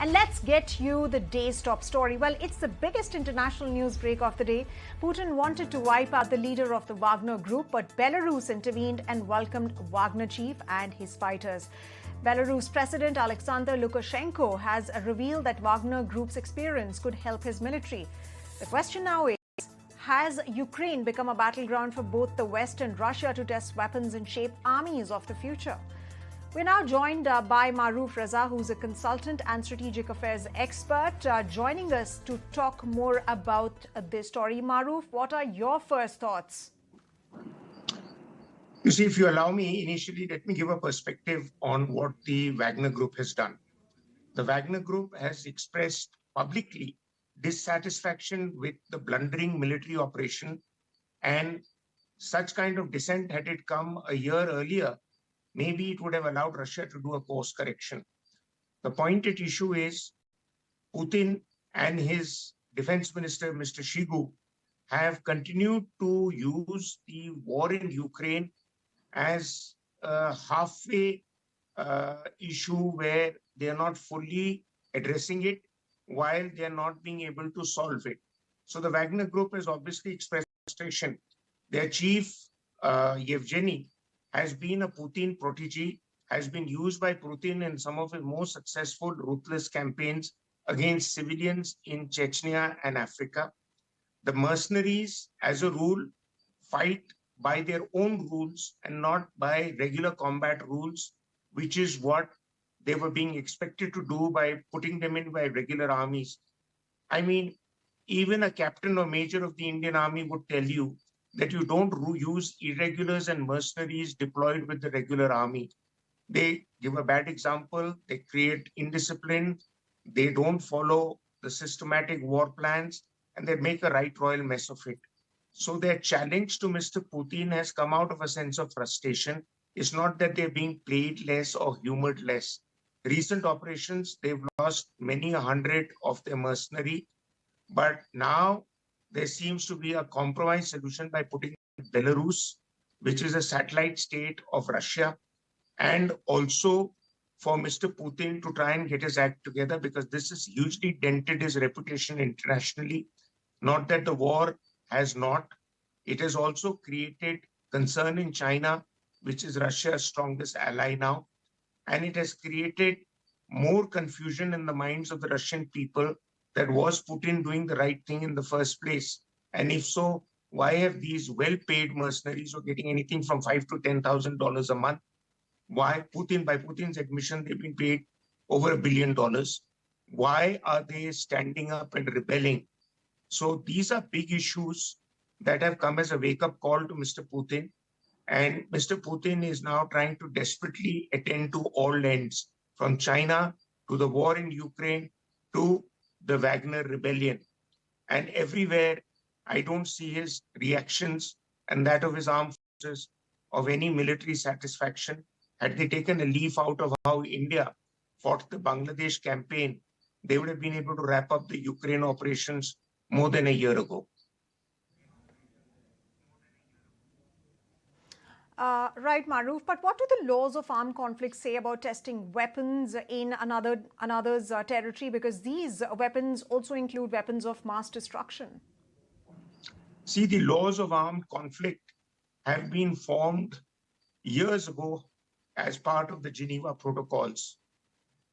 And let's get you the day's top story. Well, it's the biggest international news break of the day. Putin wanted to wipe out the leader of the Wagner Group, but Belarus intervened and welcomed Wagner chief and his fighters. Belarus President Alexander Lukashenko has revealed that Wagner Group's experience could help his military. The question now is, has Ukraine become a battleground for both the West and Russia to test weapons and shape armies of the future? We're now joined by Maruf Raza, who's a consultant and strategic affairs expert, joining us to talk more about this story. Maruf, what are your first thoughts? You see, if you allow me, initially, let me give a perspective on what the Wagner Group has done. The Wagner Group has expressed publicly dissatisfaction with the blundering military operation, and such kind of dissent, had it come a year earlier, maybe it would have allowed Russia to do a course correction. The point at issue is Putin and his defense minister, Mr. Shoigu, have continued to use the war in Ukraine as a halfway issue where they are not fully addressing it while they are not being able to solve it. So the Wagner Group has obviously expressed frustration. Their chief, Yevgeny, has been a Putin protege, has been used by Putin in some of his most successful ruthless campaigns against civilians in Chechnya and Africa. The mercenaries, as a rule, fight by their own rules and not by regular combat rules, which is what they were being expected to do by putting them in by regular armies. I mean, even a captain or major of the Indian Army would tell you that you don't use irregulars and mercenaries deployed with the regular army. They give a bad example, they create indiscipline, they don't follow the systematic war plans, and they make a right royal mess of it. So their challenge to Mr. Putin has come out of a sense of frustration. It's not that they're being played less or humored less. Recent operations, they've lost many 100 of their mercenary, but now there seems to be a compromise solution by putting Belarus, which is a satellite state of Russia, and also for Mr. Putin to try and get his act together, because this has hugely dented his reputation internationally. Not that the war has not, it has also created concern in China, which is Russia's strongest ally now. And it has created more confusion in the minds of the Russian people that was Putin doing the right thing in the first place? And if so, why have these well-paid mercenaries who are getting anything from $5,000 to $10,000 a month? Why Putin, by Putin's admission, they've been paid over $1 billion. Why are they standing up and rebelling? So these are big issues that have come as a wake-up call to Mr. Putin. And Mr. Putin is now trying to desperately attend to all ends, from China to the war in Ukraine to the Wagner rebellion. And everywhere, I don't see his reactions and that of his armed forces of any military satisfaction. Had they taken a leaf out of how India fought the Bangladesh campaign, they would have been able to wrap up the Ukraine operations more than a year ago. Right, Maruf, but what do the laws of armed conflict say about testing weapons in another's territory? Because these weapons also include weapons of mass destruction. See, the laws of armed conflict have been formed years ago as part of the Geneva Protocols.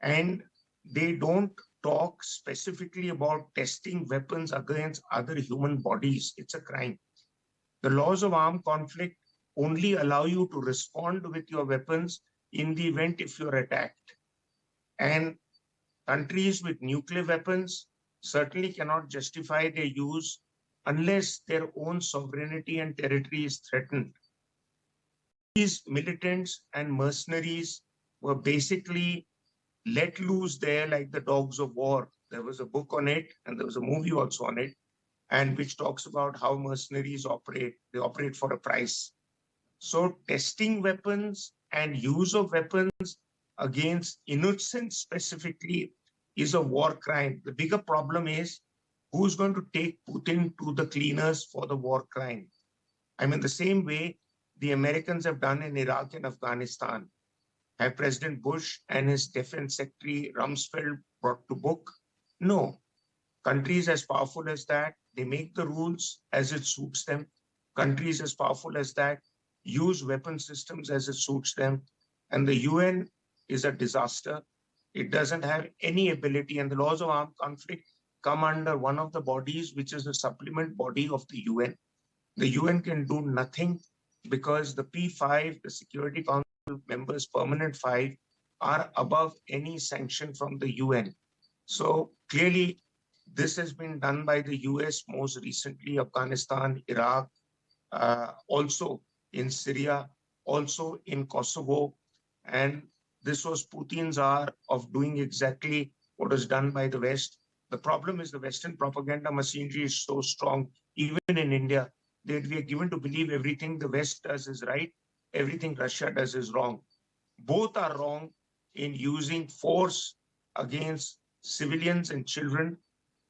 And they don't talk specifically about testing weapons against other human bodies. It's a crime. The laws of armed conflict only allow you to respond with your weapons in the event if you're attacked. And countries with nuclear weapons certainly cannot justify their use unless their own sovereignty and territory is threatened. These militants and mercenaries were basically let loose there like the dogs of war. There was a book on it, and there was a movie also on it, and which talks about how mercenaries operate. They operate for a price. So testing weapons and use of weapons against innocents specifically is a war crime. The bigger problem is who's going to take Putin to the cleaners for the war crime. I mean, the same way the Americans have done in Iraq and Afghanistan. Have President Bush and his Defense Secretary Rumsfeld brought to book? No. Countries as powerful as that, they make the rules as it suits them. Countries as powerful as that use weapon systems as it suits them. And the UN is a disaster. It doesn't have any ability, and the laws of armed conflict come under one of the bodies, which is a supplement body of the UN. The UN can do nothing because the P5, the Security Council members, permanent five, are above any sanction from the UN. So clearly, this has been done by the US, most recently Afghanistan, Iraq, also in Syria, also in Kosovo. And this was Putin's hour of doing exactly what was done by the West. The problem is the Western propaganda machinery is so strong, even in India, that we are given to believe everything the West does is right, everything Russia does is wrong. Both are wrong in using force against civilians and children,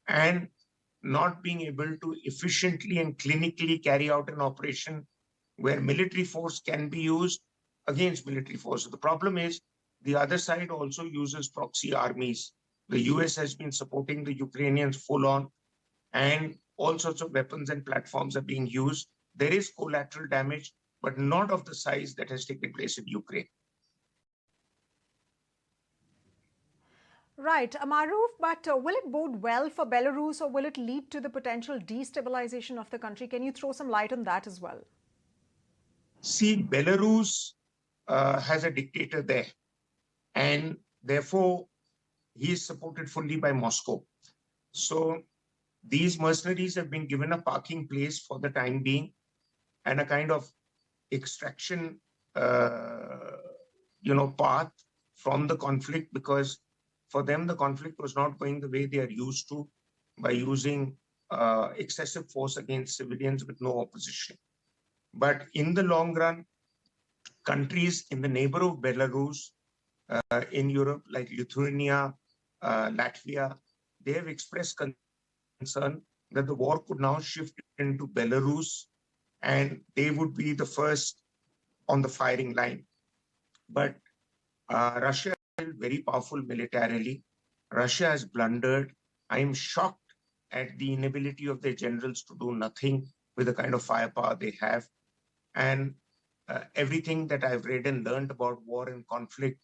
and not being able to efficiently and clinically carry out an operation where military force can be used against military force. So the problem is the other side also uses proxy armies. The US has been supporting the Ukrainians full on, and all sorts of weapons and platforms are being used. There is collateral damage, but not of the size that has taken place in Ukraine. Right, Maruf, but will it bode well for Belarus, or will it lead to the potential destabilization of the country? Can you throw some light on that as well? See, Belarus has a dictator there, and therefore he is supported fully by Moscow. So these mercenaries have been given a parking place for the time being and a kind of extraction, path from the conflict, because for them, the conflict was not going the way they are used to, by using excessive force against civilians with no opposition. But in the long run, countries in the neighborhood of Belarus, in Europe, like Lithuania, Latvia, they have expressed concern that the war could now shift into Belarus, and they would be the first on the firing line. But Russia is very powerful militarily. Russia has blundered. I am shocked at the inability of their generals to do nothing with the kind of firepower they have. And everything that I've read and learned about war and conflict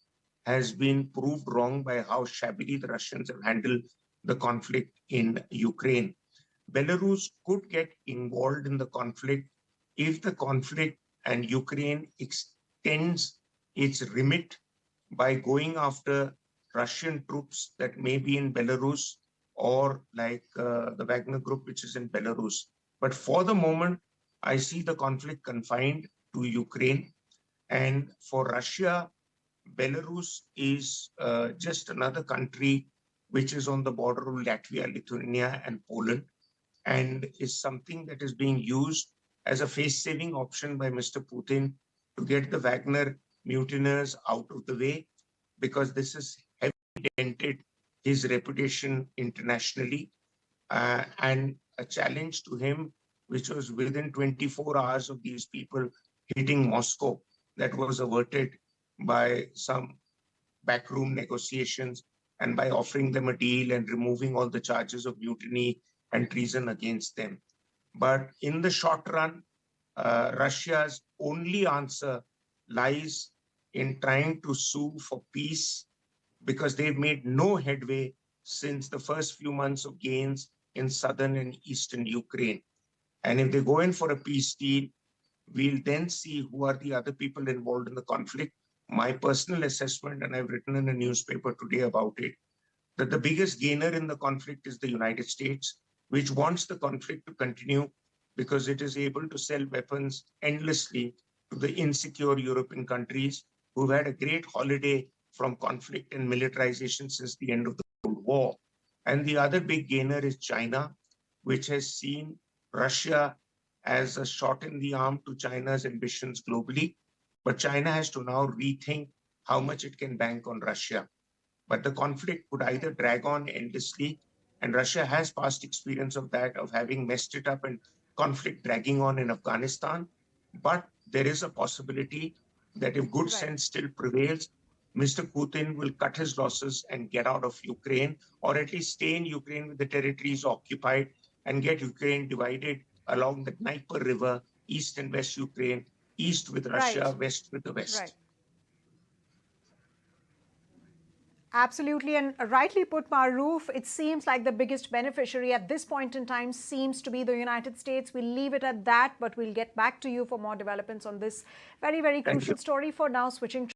has been proved wrong by how shabbily the Russians have handled the conflict in Ukraine. Belarus could get involved in the conflict if the conflict and Ukraine extends its remit by going after Russian troops that may be in Belarus, or like the Wagner Group, which is in Belarus. But for the moment, I see the conflict confined to Ukraine. And for Russia, Belarus is just another country which is on the border of Latvia, Lithuania, and Poland, and is something that is being used as a face-saving option by Mr. Putin to get the Wagner mutineers out of the way, because this has heavily dented his reputation internationally, and a challenge to him, which was within 24 hours of these people hitting Moscow, that was averted by some backroom negotiations and by offering them a deal and removing all the charges of mutiny and treason against them. But in the short run, Russia's only answer lies in trying to sue for peace, because they've made no headway since the first few months of gains in southern and eastern Ukraine. And if they go in for a peace deal, we'll then see who are the other people involved in the conflict. My personal assessment, and I've written in a newspaper today about it, that the biggest gainer in the conflict is the United States, which wants the conflict to continue because it is able to sell weapons endlessly to the insecure European countries who've had a great holiday from conflict and militarization since the end of the Cold War. And the other big gainer is China, which has seen Russia as a shot in the arm to China's ambitions globally. But China has to now rethink how much it can bank on Russia. But the conflict could either drag on endlessly, and Russia has past experience of that, of having messed it up and conflict dragging on in Afghanistan. But there is a possibility that if good sense still prevails, Mr. Putin will cut his losses and get out of Ukraine, or at least stay in Ukraine with the territories occupied and get Ukraine divided along the Dnieper River, east and west Ukraine, east with Russia, Right. west with the West. Right. Absolutely, and rightly put, Maroof, it seems like the biggest beneficiary at this point in time seems to be the United States. We'll leave it at that, but we'll get back to you for more developments on this very, very Thank crucial you. story. For now, switching